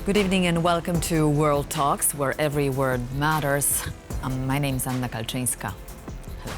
Good evening and welcome to World Talks, where every word matters. My name is Anna Kalczyńska. Hello.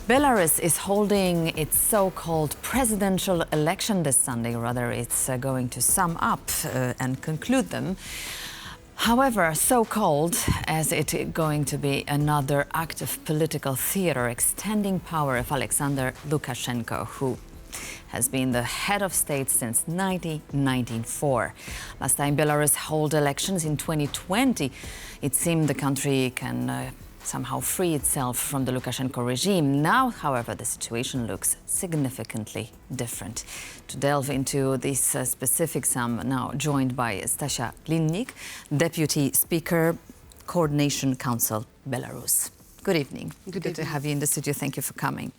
Belarus is holding its so-called presidential election this Sunday. Rather, it's going to sum up and conclude them. However, so-called, as it going to be another act of political theater extending power of Alexander Lukashenko, who has been the head of state since 1994. Last time Belarus held elections in 2020, it seemed the country can somehow free itself from the Lukashenko regime. Now, however, the situation looks significantly different. To delve into these specifics, I'm now joined by Stasia Glinnik, Deputy Speaker, Coordination Council, Belarus. Good evening. Good to have you in the studio. Thank you for coming.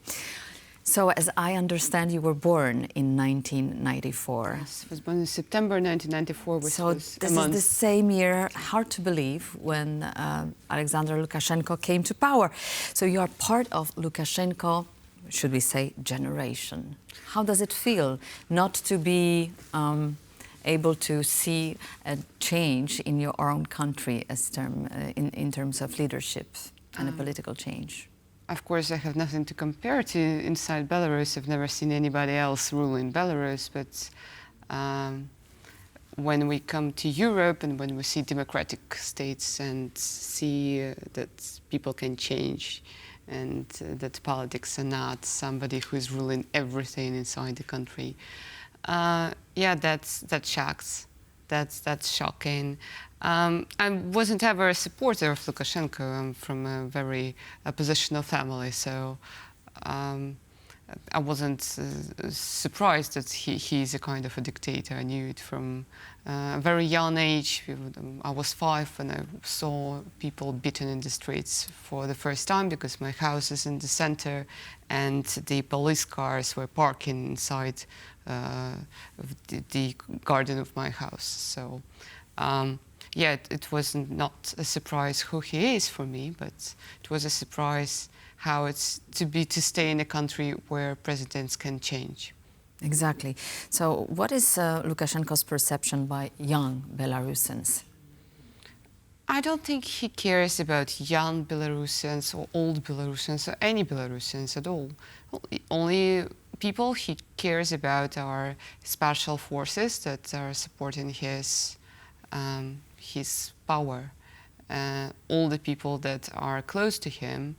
So, as I understand, you were born in 1994. Yes, I was born in September 1994, which so was this is the same year, hard to believe, when Alexander Lukashenko came to power. So you are part of Lukashenko, should we say, generation. How does it feel not to be able to see a change in your own country as in terms of leadership and a political change? Of course, I have nothing to compare to inside Belarus. I've never seen anybody else rule in Belarus, but when we come to Europe and when we see democratic states and see that people can change and that politics are not somebody who is ruling everything inside the country, yeah, that shocks. That's shocking. I wasn't ever a supporter of Lukashenko. I'm from a very oppositional family, so I wasn't surprised that he's a kind of a dictator. I knew it from a very young age. I was 5 when I saw people beaten in the streets for the first time because my house is in the center and the police cars were parking inside the garden of my house. So yeah, it was not a surprise who he is for me, but it was a surprise how it's to stay in a country where presidents can change. Exactly. So what is Lukashenko's perception by young Belarusians? I don't think he cares about young Belarusians or old Belarusians or any Belarusians at all. Only people he cares about are special forces that are supporting his power. All the people that are close to him,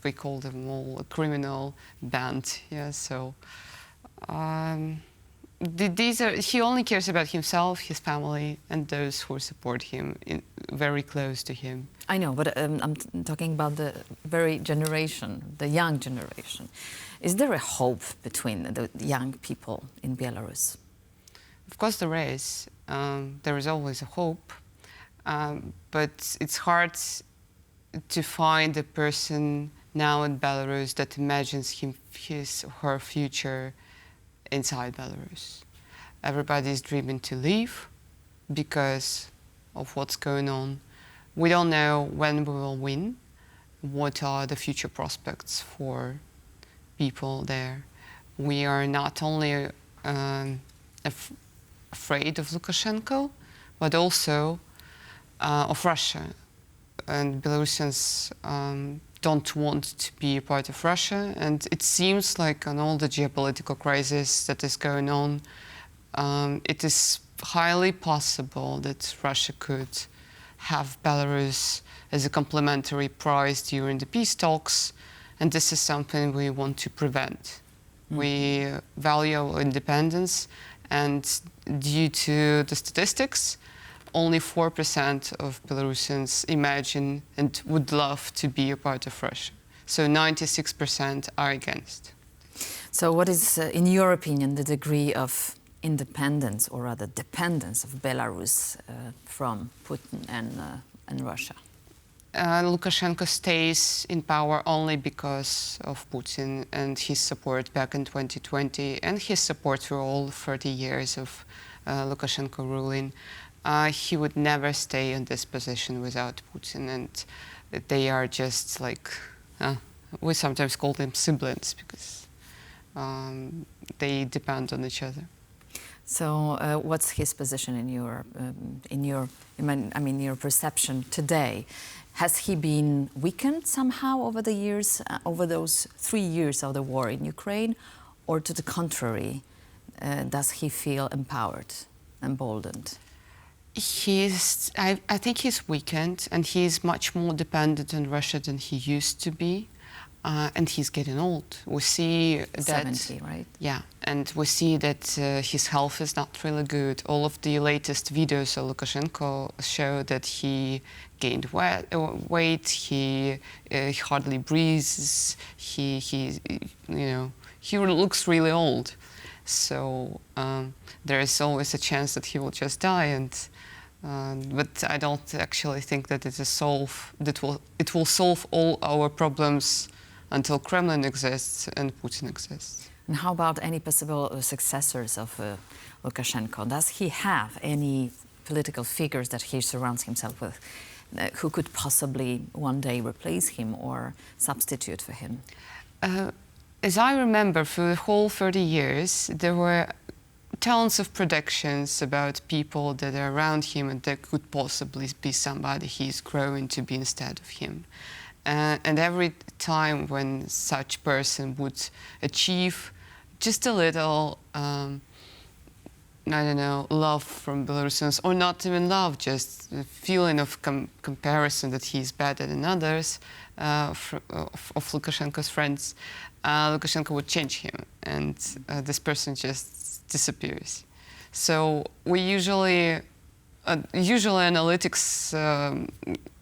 we call them all a criminal band. Yeah, so he only cares about himself, his family, and those who support him, very close to him. I know, but I'm talking about the very generation, the young generation. Is there a hope between the young people in Belarus? Of course there is. There is always a hope, but it's hard to find a person now in Belarus that imagines his or her future inside Belarus. Everybody is dreaming to leave because of what's going on. We don't know when we will win, what are the future prospects for people there. We are not only afraid of Lukashenko, but also of Russia. And Belarusians don't want to be a part of Russia. And it seems like on all the geopolitical crisis that is going on, it is highly possible that Russia could have Belarus as a complementary prize during the peace talks. And this is something we want to prevent. We value our independence, and due to the statistics, only 4% of Belarusians imagine and would love to be a part of Russia. So 96% are against. So what is, in your opinion, the degree of independence, or rather dependence, of Belarus from Putin and Russia? Lukashenko stays in power only because of Putin and his support back in 2020 and his support for all 30 years of Lukashenko ruling. He would never stay in this position without Putin, and they are just like, we sometimes call them siblings because they depend on each other. So, what's his position in your perception today? Has he been weakened somehow over the years, over those 3 years of the war in Ukraine, or to the contrary, does he feel empowered, emboldened? I think he's weakened, and he's much more dependent on Russia than he used to be. And he's getting old. We see that 70, right? Yeah, and we see that his health is not really good. All of the latest videos of Lukashenko show that he gained weight. He hardly breathes. He looks really old. So there is always a chance that he will just die. But I don't actually think that it will solve all our problems until Kremlin exists and Putin exists. And how about any possible successors of Lukashenko? Does he have any political figures that he surrounds himself with who could possibly one day replace him or substitute for him? As I remember, for the whole 30 years, there were tons of predictions about people that are around him and that could possibly be somebody he's growing to be instead of him. And every time when such person would achieve just a little, love from Belarusians, or not even love, just a feeling of comparison that he's better than others, of Lukashenko's friends, Lukashenko would change him, and this person just disappears. So we usually analytics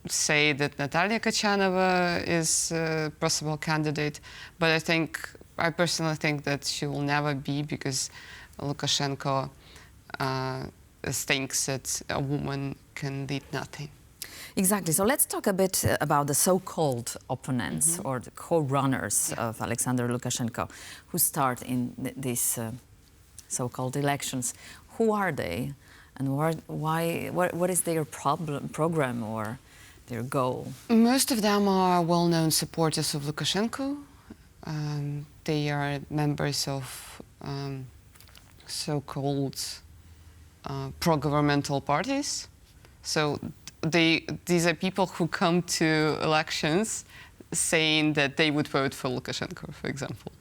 say that Natalia Kachanova is a possible candidate, but I personally think that she will never be, because Lukashenko thinks that a woman can lead nothing. Exactly. So let's talk a bit about the so-called opponents or the co-runners of Alexander Lukashenko, who start in these so-called elections. Who are they, and what is their program or their goal? Most of them are well-known supporters of Lukashenko. They are members of so-called pro-governmental parties. So these are people who come to elections saying that they would vote for Lukashenko, for example.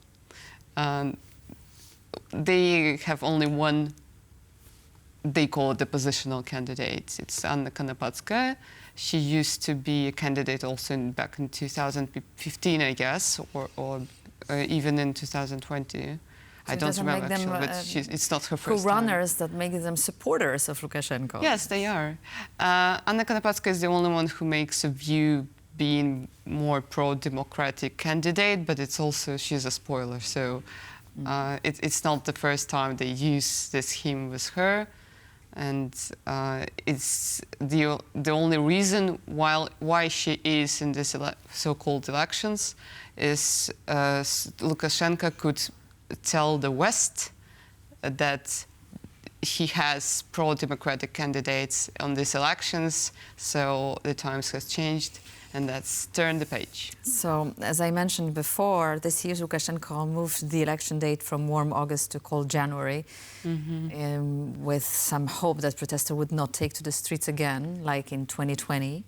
They have only one, they call it the positional candidate. It's Anna Konopatskaya. She used to be a candidate also back in 2015, I guess, or even in 2020. So I don't remember actually, but it's not her first runners that make them supporters of Lukashenko. Yes, they are. Anna Konopatskaya is the only one who makes a view being more pro-democratic candidate, but it's also, she's a spoiler, so it's not the first time they use this hymn with her. And it's the only reason why she is in this so-called elections is Lukashenko could tell the West that he has pro-democratic candidates on these elections, so the times has changed, and that's turned the page. So, as I mentioned before, this year Lukashenko moved the election date from warm August to cold January, with some hope that protesters would not take to the streets again, like in 2020.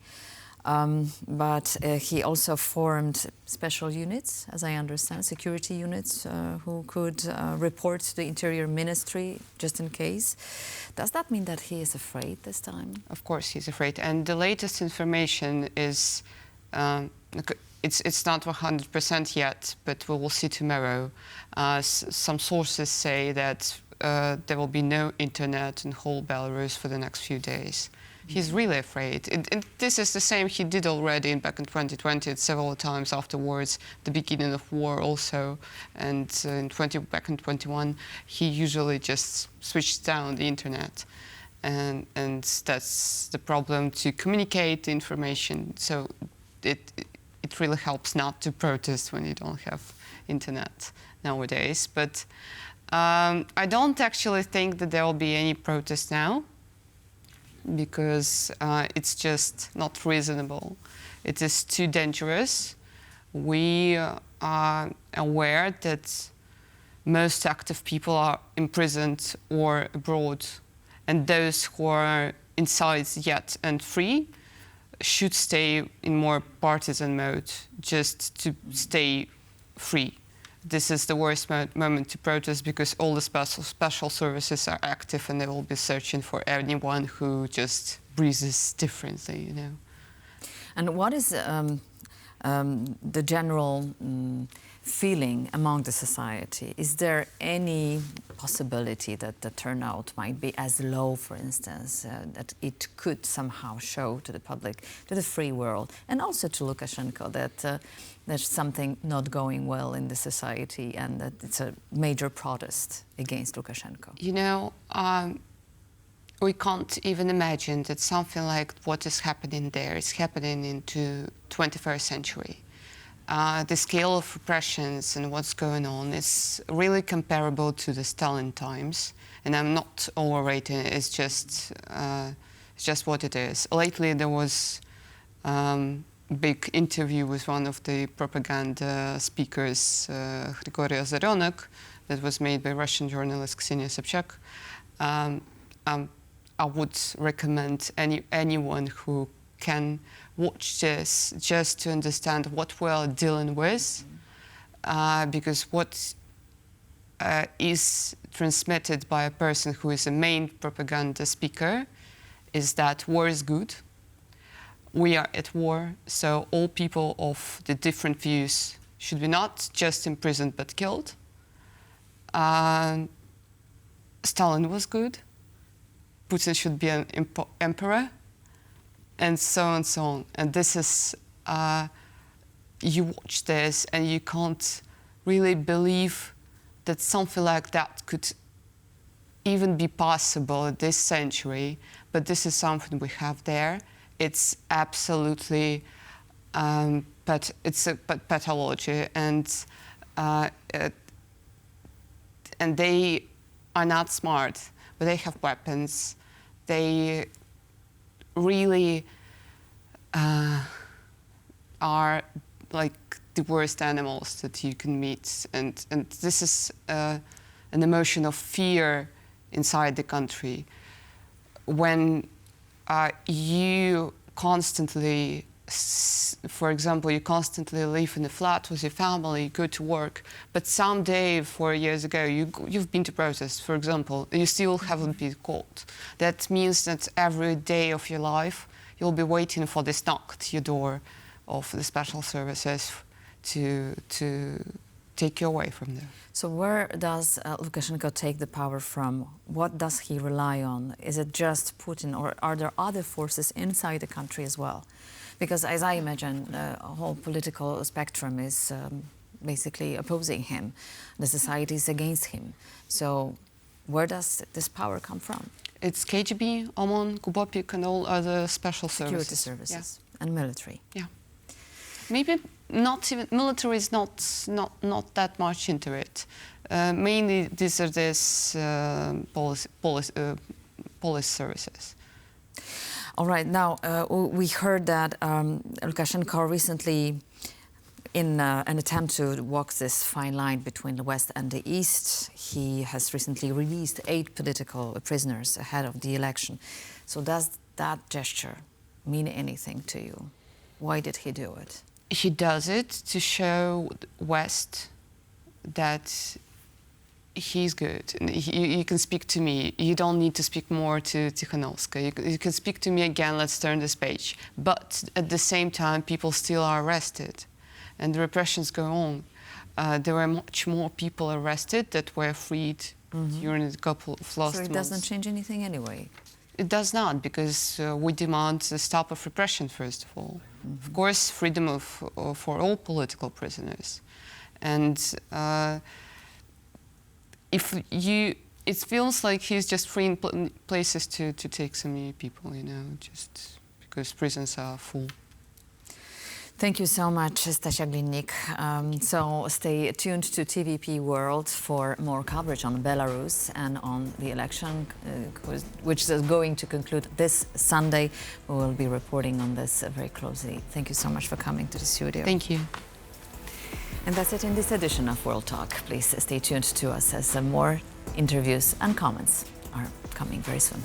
But he also formed special units, as I understand, security units, who could report to the Interior Ministry just in case. Does that mean that he is afraid this time? Of course he's afraid. And the latest information is, it's not 100% yet, but we will see tomorrow. Some sources say that there will be no internet in whole Belarus for the next few days. He's really afraid. And this is the same he did already back in 2020 several times afterwards, the beginning of war also. And back in 21, he usually just switched down the internet. And that's the problem, to communicate information. So it really helps not to protest when you don't have internet nowadays. But I don't actually think that there will be any protest now, because it's just not reasonable. It is too dangerous. We are aware that most active people are imprisoned or abroad, and those who are inside yet and free should stay in more partisan mode, just to stay free. This is the worst moment to protest, because all the special services are active and they will be searching for anyone who just breathes differently, you know. And what is the general feeling among the society? Is there any possibility that the turnout might be as low, for instance, that it could somehow show to the public, to the free world, and also to Lukashenko, that there's something not going well in the society and that it's a major protest against Lukashenko? You know, we can't even imagine that something like what is happening there is happening into 21st century. The scale of repressions and what's going on is really comparable to the Stalin times, and I'm not overrating it. It's just what it is. Lately, there was a big interview with one of the propaganda speakers, Grigory Azarenok, that was made by Russian journalist Ksenia Sobchak. I would recommend anyone who can watch this just to understand what we are dealing with, because what is transmitted by a person who is a main propaganda speaker is that war is good. We are at war, so all people of the different views should be not just imprisoned but killed. Stalin was good. Putin should be an emperor, and so on and so on. And this is, you watch this and you can't really believe that something like that could even be possible in this century, but this is something we have there. It's absolutely, it's a pathology, and they are not smart, but they have weapons. They really are like the worst animals that you can meet. And this is an emotion of fear inside the country. When you constantly, for example, you constantly live in a flat with your family, you go to work, but someday, 4 years ago, you've been to protest, for example, you still haven't been caught. That means that every day of your life, you'll be waiting for this knock at your door of the special services to take you away from there. So where does Lukashenko take the power from? What does he rely on? Is it just Putin, or are there other forces inside the country as well? Because as I imagine, the whole political spectrum is basically opposing him. The society is against him. So where does this power come from? It's KGB, OMON, Gubopik, and all other special services. Security services, yeah. And military. Yeah. Maybe not even, military is not that much into it. Mainly these are police services. All right, now we heard that Lukashenko recently, in an attempt to walk this fine line between the West and the East, he has recently released 8 political prisoners ahead of the election. So does that gesture mean anything to you? Why did he do it? He does it to show West that he's good. You can speak to me. You don't need to speak more to Tikhanovskaya. You can speak to me again. Let's turn this page. But at the same time, people still are arrested, and the repressions go on. There were much more people arrested that were freed during a couple of last months. So it doesn't change anything anyway? It does not, because we demand the stop of repression, first of all. Of course, freedom for all political prisoners. And it feels like he's just freeing places to take some new people, you know, just because prisons are full. Thank you so much, Stasia Glinnik. So stay tuned to TVP World for more coverage on Belarus and on the election, which is going to conclude this Sunday. We will be reporting on this very closely. Thank you so much for coming to the studio. Thank you. And that's it in this edition of World Talk. Please stay tuned to us as more interviews and comments are coming very soon.